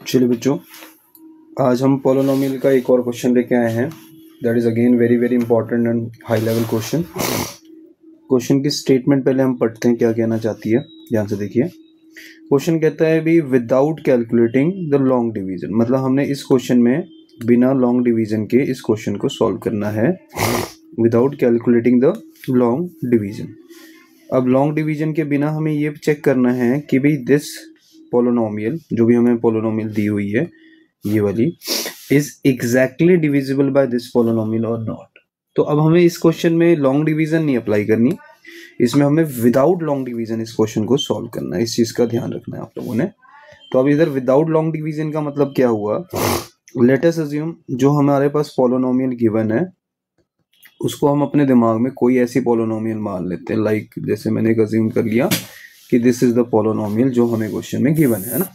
चलिए बच्चों, आज हम पॉलिनोमियल का एक और क्वेश्चन लेके आए हैं। That is again very very important and high level question. Question की स्टेटमेंट पहले हम पढ़ते हैं, क्या कहना चाहती है, ध्यान से देखिए। क्वेश्चन कहता है भी without calculating the long division, मतलब हमने इस क्वेश्चन में बिना लॉन्ग डिवीजन के इस क्वेश्चन को सॉल्व करना है, without calculating the long division. अब लॉन्ग डिवीजन के बिना हमें ये चेक करना है कि भाई दिस पोलोनोमियल, जो भी हमें पोलोनोमियल दी हुई है ये वाली, is exactly divisible by this polynomial और नॉट। तो अब हमें इस क्वेश्चन में लॉन्ग डिवीजन नहीं अप्लाई करनी, इसमें हमें विदाउट लॉन्ग डिवीजन इस क्वेश्चन को सॉल्व करना है। इस चीज का ध्यान रखना है आप लोगों ने। तो अब इधर विदाउट लॉन्ग डिवीजन का मतलब क्या हुआ, लेट अस अज्यूम जो हमारे पास पोलोनोमियल गिवन है उसको हम अपने दिमाग में कोई ऐसी पोलोनोमियल मान लेते हैं, लाइक जैसे मैंने एक अज्यूम कर लिया कि दिस इज द पोलोनोमियल जो हमें क्वेश्चन में गिवन है ना।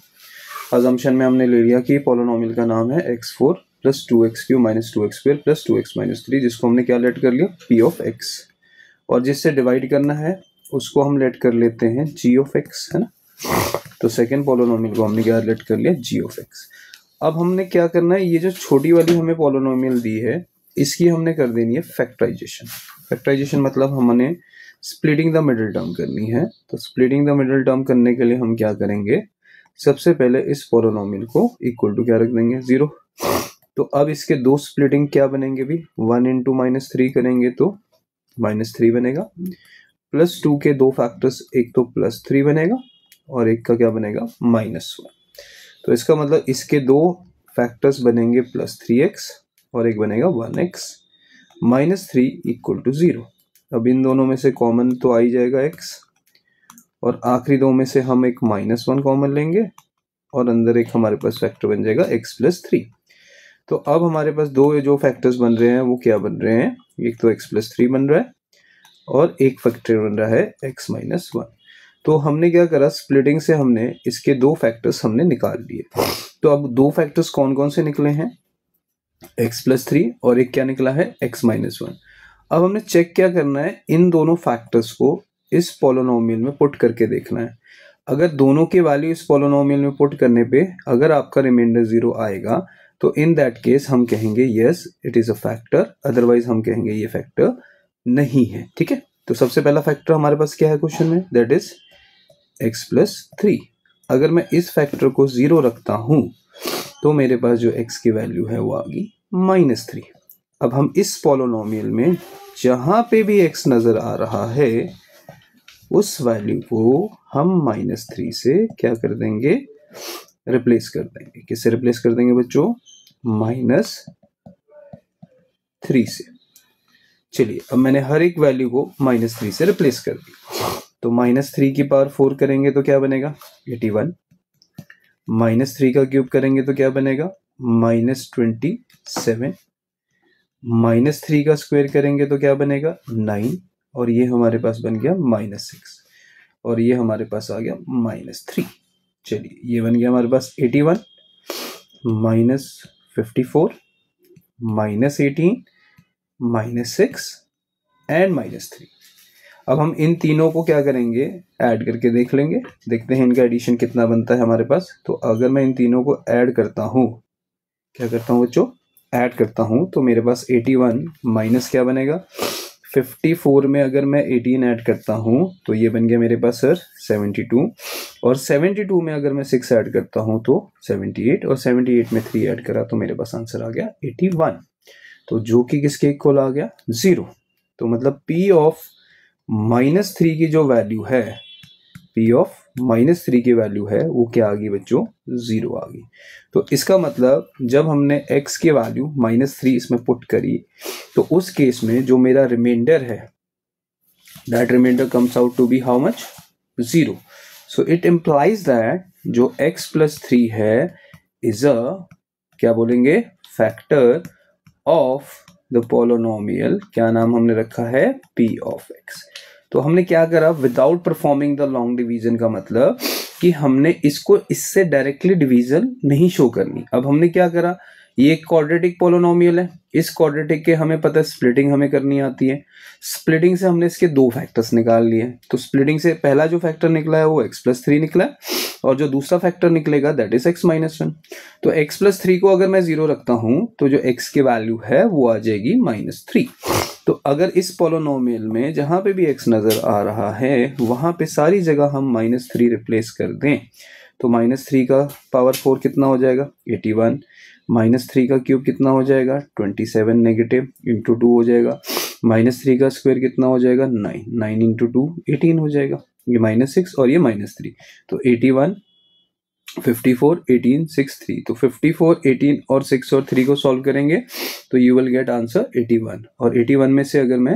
अजम्पशन में हमने ले लिया कि पोलोनोमियल का नाम है x4 plus 2x³ minus 2x² plus 2x minus 3, जिसको हमने क्या लेट कर लिया, p ऑफ x, और जिससे डिवाइड करना है उसको हम लेट कर लेते हैं g ऑफ x, है ना। तो सेकेंड पोलोनोमियल को हमने क्या लेट कर लिया, g ऑफ x। अब हमने क्या करना है, ये जो छोटी वाली हमें पोलोनोमियल दी है इसकी हमने कर देनी है फैक्टराइजेशन। फैक्टराइजेशन मतलब हमने स्प्लिटिंग द मिडिल टर्म करनी है। तो स्प्लिटिंग द मिडिल टर्म करने के लिए हम क्या करेंगे, सबसे पहले इस पोलोनोमियल को इक्वल टू क्या रख देंगे, 0। तो अब इसके दो स्प्लिटिंग क्या बनेंगे भी, 1 इंटू -3 करेंगे तो -3 बनेगा, प्लस 2 के दो फैक्टर्स, एक तो +3 बनेगा और एक का क्या बनेगा, -1। तो इसका मतलब इसके दो फैक्टर्स बनेंगे +3x और एक बनेगा 1x, -3 इक्वल टू 0। अब इन दोनों में से कॉमन तो आ ही जाएगा x, और आखिरी दो में से हम एक -1 कॉमन लेंगे और अंदर एक हमारे पास फैक्टर बन जाएगा x प्लस 3। तो अब हमारे पास दो जो फैक्टर्स बन रहे हैं वो क्या बन रहे हैं, एक तो x प्लस 3 बन रहा है और एक फैक्टर बन रहा है x माइनस 1। तो हमने क्या करा, स्प्लिटिंग से हमने इसके दो फैक्टर्स हमने निकाल लिए। तो अब दो फैक्टर्स कौन कौन से निकले हैं, x प्लस 3 और एक क्या निकला है, x माइनस 1। अब हमने चेक क्या करना है, इन दोनों फैक्टर्स को इस पोलोनोमियल में पुट करके देखना है। अगर दोनों के वैल्यू इस पोलोनोमियल में पुट करने पे अगर आपका रिमाइंडर 0 आएगा तो इन दैट केस हम कहेंगे yes it is a factor, otherwise हम कहेंगे ये फैक्टर नहीं है। ठीक है, तो सबसे पहला फैक्टर हमारे पास क्या है क्वेश्चन में, दैट इज x प्लस 3। अगर मैं इस फैक्टर को 0 रखता हूं तो मेरे पास जो x की वैल्यू है वो आ गई -3। अब हम इस पोलोनोमियल में जहां पे भी x नजर आ रहा है उस वैल्यू को हम -3 से क्या कर देंगे, रिप्लेस कर देंगे। किससे रिप्लेस कर देंगे बच्चों, -3 से। चलिए अब मैंने हर एक वैल्यू को -3 से रिप्लेस कर दी। तो -3 की पावर 4 करेंगे तो क्या बनेगा, 81। -3 का क्यूब करेंगे तो क्या बनेगा, -27। -3 का स्क्वायर करेंगे तो क्या बनेगा, 9, और ये हमारे पास बन गया -6, और ये हमारे पास आ गया -3। चलिए ये बन गया हमारे पास 81 -54 -18 -6 एंड -3। अब हम इन तीनों को क्या करेंगे, ऐड करके देख लेंगे, देखते हैं इनका एडिशन कितना बनता है हमारे पास। तो अगर मैं इन तीनों को ऐड करता हूं, क्या करता हूं बच्चों, ऐड करता हूं, तो मेरे पास 81 माइनस क्या बनेगा, 54 में अगर मैं 18 ऐड करता हूं तो ये बन गया मेरे पास सर 72, और 72 में अगर मैं 6 ऐड करता हूं तो 78, और 78 में 3 ऐड करा तो मेरे पास आंसर आ गया 81। तो जो कि किसके इक्वल आ गया, 0। तो मतलब p ऑफ -3 की जो वैल्यू है, p ऑफ -3 की वैल्यू है वो क्या आ गई बच्चों, 0 आ गई। तो इसका मतलब जब हमने x की वैल्यू -3 इसमें पुट करी तो उस केस में जो मेरा रिमाइंडर है, that remainder comes out to be how much, 0। So it implies that जो x प्लस 3 है इज अ, क्या बोलेंगे, फैक्टर ऑफ द पोलोनोमियल, क्या नाम हमने रखा है, p ऑफ x। तो हमने क्या करा, without performing the long division का मतलब कि हमने इसको इससे डायरेक्टली डिवीजन नहीं शो करनी। अब हमने क्या करा, ये एक क्वाड्रेटिक पोलोनोमियल है, इस क्वाड्रेटिक के हमें पता है स्प्लिटिंग हमें करनी आती है। स्प्लिटिंग से हमने इसके दो फैक्टर्स निकाल लिए, तो स्प्लिटिंग से पहला जो फैक्टर निकला है वो x+3 निकला है, और जो दूसरा फैक्टर निकलेगा दैट इज x-1। तो x+3 को अगर मैं 0 रखता हूं तो जो x की वैल्यू है वो आ जाएगी -3। तो अगर इस पोलोनोमियल में जहां पे भी x नजर आ रहा है वहां पे सारी जगह हम -3 रिप्लेस कर दें, तो -3 का पावर 4 कितना हो जाएगा 81, -3 का क्यूब कितना हो जाएगा 27 नेगेटिव इंटू 2 हो जाएगा, -3 का स्क्वायर कितना हो जाएगा 9, 9 इंटू 2 18 हो जाएगा, ये -6 और ये -3, तो 81 54 18 6 3, तो 54 18 और 6 और 3 को सॉल्व करेंगे तो यू विल गेट आंसर 81, और 81 में से अगर मैं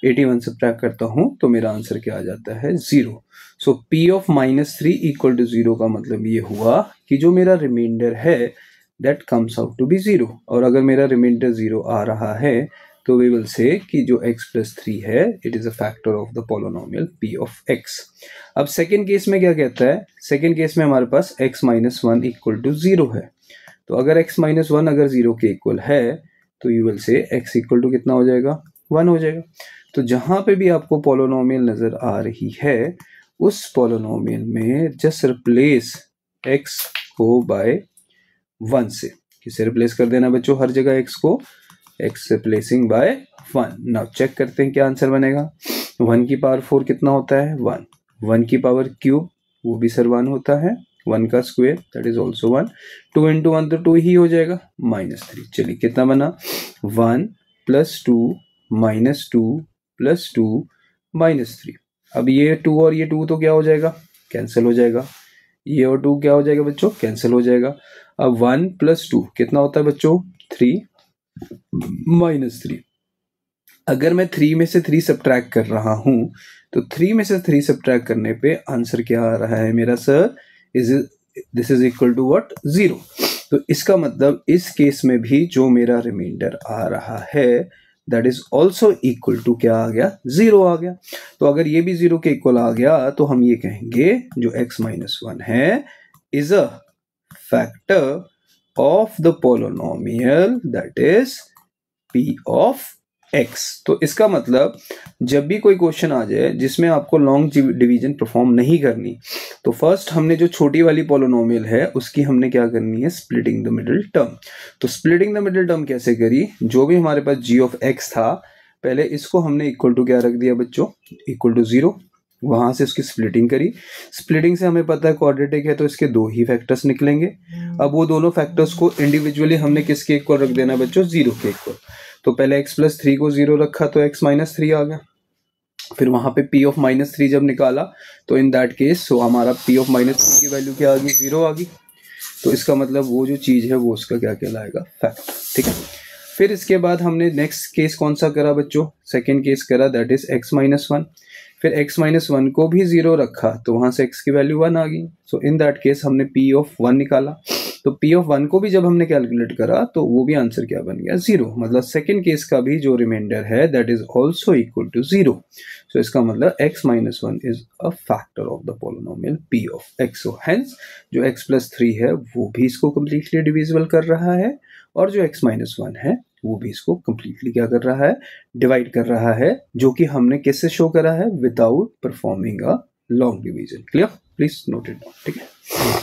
81 सब्ट्रैक्ट करता हूं तो मेरा आंसर क्या आ जाता है 0। सो P ऑफ -3 इक्वल टू 0 का मतलब ये हुआ कि जो मेरा रिमाइंडर है that comes out to be 0, और अगर मेरा रिमाइंडर 0 आ रहा है तो वी विल से कि जो x+3 है it is a factor of the polynomial P of x। अब सेकेंड केस में क्या कहता है, सेकेंड केस में हमारे पास x-1 इक्वल टू 0 है, तो अगर x-1 अगर 0 के इक्वल है तो you will say x equal to कितना हो जाएगा 1 हो जाएगा। तो जहां पे भी आपको पोलोनोमियल नजर आ रही है उस पोलोनोमियल में जस्ट रिप्लेस x को बाय 1 से, किसे रिप्लेस कर देना बच्चों हर जगह x को, x replacing by 1। Now check करते हैं क्या आंसर बनेगा। 1 की पावर 4 कितना होता है 1, 1 की पावर क्यूब वो भी सर 1 होता है, 1 का square that is also 1, 2 into 1 तो 2 ही हो जाएगा -3। चलिए कितना बना 1 + 2 -2 + 2 -3। अब ये 2 और ये 2 तो क्या हो जाएगा कैंसिल हो जाएगा, ये और 2 क्या हो जाएगा बच्चों कैंसिल हो जाएगा। अब 1 + 2 कितना होता है बच्चों 3 -3। अगर मैं 3 में से 3 सब्ट्रैक्ट कर रहा हूं तो 3 में से 3 सब्ट्रैक्ट करने पे आंसर क्या आ रहा है मेरा sir, this is equal to what 0। तो इसका मतलब इस केस में भी जो मेरा रिमाइंडर आ रहा है that is also equal to क्या आ गया 0 आ गया। तो अगर ये भी 0 के इक्वल आ गया तो हम ये कहेंगे जो x-1 है is a factor of the polynomial that is P of x। तो इसका मतलब जब भी कोई क्वेश्चन आ जाए जिसमें आपको लॉन्ग डिवीजन परफॉर्म नहीं करनी तो फर्स्ट हमने जो छोटी वाली पोलोनोमियल है उसकी हमने क्या करनी है स्प्लिटिंग द मिडिल टर्म। तो स्प्लिटिंग द मिडिल टर्म कैसे करी, जो भी हमारे पास g of x था पहले इसको हमने इक्वल टू क्या रख दिया बच्चों इक्वल टू 0, वहां से उसकी स्प्लिटिंग करी, स्प्लिटिंग से हमें पता है क्वाड्रेटिक है तो इसके दो ही फैक्टर्स निकलेंगे। अब वो दोनों फैक्टर्स को इंडिविजुअली हमने किसके इक्वल रख देना बच्चों 0 के इक्वल। तो पहले x+3 को 0 रखा तो x-3 आ गया, फिर वहां पे P ऑफ -3 जब निकाला तो इन दैट केस सो हमारा P ऑफ -3 की वैल्यू क्या आ गई 0 आ गई। तो इसका मतलब वो जो चीज है वो उसका क्या कहलाएगा फैक्टर, ठीक है। फिर इसके बाद हमने नेक्स्ट केस कौन सा करा बच्चों, सेकेंड केस करा दैट इज x-1। फिर x-1 को भी 0 रखा तो वहां से x की वैल्यू 1 आ गई। सो इन दैट केस हमने P ऑफ 1 निकाला, तो P ऑफ 1 को भी जब हमने कैलकुलेट करा तो वो भी आंसर क्या बन गया 0। मतलब सेकेंड केस का भी जो रिमाइंडर है that is also equal to 0। So इसका मतलब x-1 is a factor of the polynomial P of x। So hence जो x+3 है वो भी इसको कम्प्लीटली डिविजिबल कर रहा है और जो x-1 है वो भी इसको कंप्लीटली क्या कर रहा है डिवाइड कर रहा है, जो कि हमने कैसे शो करा है without performing a long division. Clear, please note it down, ठीक है।